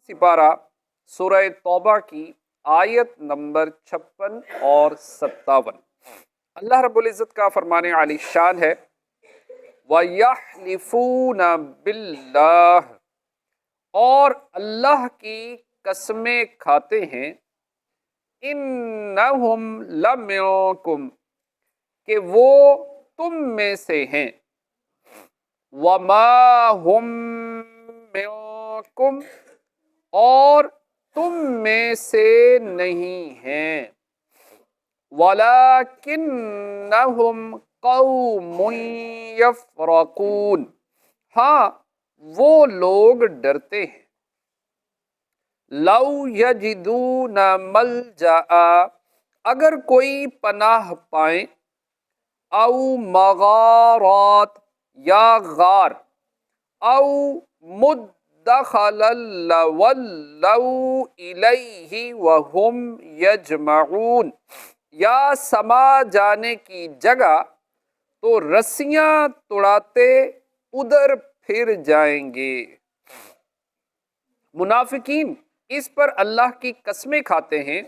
सिपारा सूरह तौबा की आयत नंबर 56 और 57। अल्लाह रब्बुल इज़्ज़त का फरमाने आली शान है, वयहलिफूना बिल्लाह, और अल्लाह की कसमें खाते हैं, इन्नहुम लमिनकुम, कि वो तुम में से हैं, वमा हुम मिनकुम, और तुम में से नहीं हैं, वलाकिन्नहुम कौमुन यफ़रकून, हाँ वो लोग डरते हैं। लौ यजिदून मलजआ, अगर कोई पनाह पाए, औ मगारात, या गार, औ मुद्दखलन लवल्लौ इलैहि वहुम यजमऊन, या समा जाने की जगह तो रस्सियां तुड़ाते उधर फिर जाएंगे। मुनाफिकीन इस पर अल्लाह की कसमें खाते हैं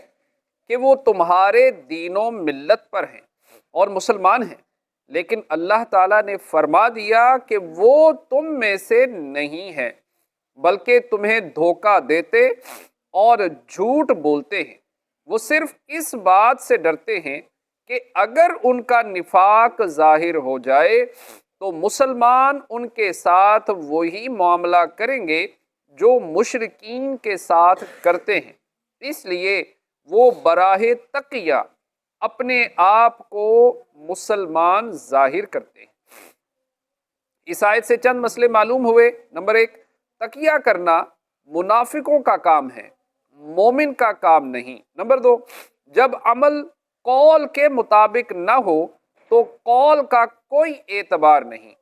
कि वो तुम्हारे दीनों मिल्लत पर हैं और मुसलमान हैं, लेकिन अल्लाह ताला ने फरमा दिया कि वो तुम में से नहीं है, बल्कि तुम्हें धोखा देते और झूठ बोलते हैं। वो सिर्फ इस बात से डरते हैं कि अगर उनका निफाक जाहिर हो जाए तो मुसलमान उनके साथ वही मामला करेंगे जो मुशरिकीन के साथ करते हैं, इसलिए वो बराहे तकिया अपने आप को मुसलमान जाहिर करते हैं। इस आयत से चंद मसले मालूम हुए। नंबर 1, तकिया करना मुनाफिकों का काम है, मोमिन का काम नहीं। नंबर 2, जब अमल कौल के मुताबिक न हो तो कौल का कोई एतबार नहीं।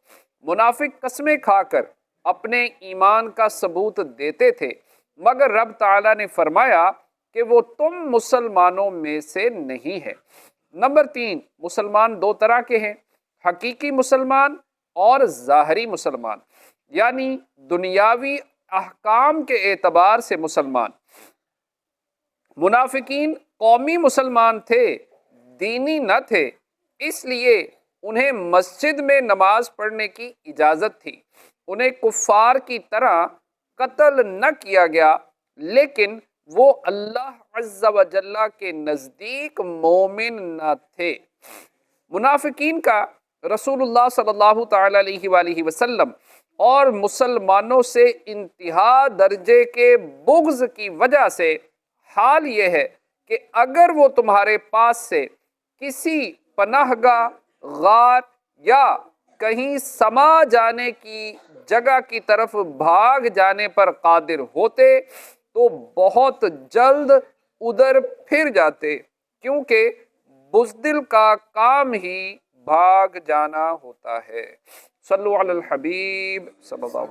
मुनाफिक कसमें खाकर अपने ईमान का सबूत देते थे, मगर रब ताला ने फरमाया कि वो तुम मुसलमानों में से नहीं है। नंबर 3, मुसलमान दो तरह के हैं, हकीकी मुसलमान और ज़ाहरी मुसलमान, यानी दुनियावी अहकाम के एतबार से मुसलमान। मुनाफिकीन कौमी मुसलमान थे, दीनी न थे, इसलिए उन्हें मस्जिद में नमाज पढ़ने की इजाज़त थी। उन्हें कुफ़ार की तरह कत्ल न किया गया, लेकिन वो अल्लाह अज़्ज़ा व जल्ला के नज़दीक मोमिन न थे। मुनाफिकीन का रसूलुल्लाह सल्लल्लाहु तआला अलैहि वसल्लम और मुसलमानों से इंतहा दर्जे के बुग़्ज़ की वजह से हाल ये है कि अगर वो तुम्हारे पास से किसी पनाहगाह, गार या कहीं समा जाने की जगह की तरफ भाग जाने पर कादिर होते तो बहुत जल्द उधर फिर जाते, क्योंकि बुज़दिल का काम ही भाग जाना होता है। सल्लु अलल हबीब सल्लल्लाहु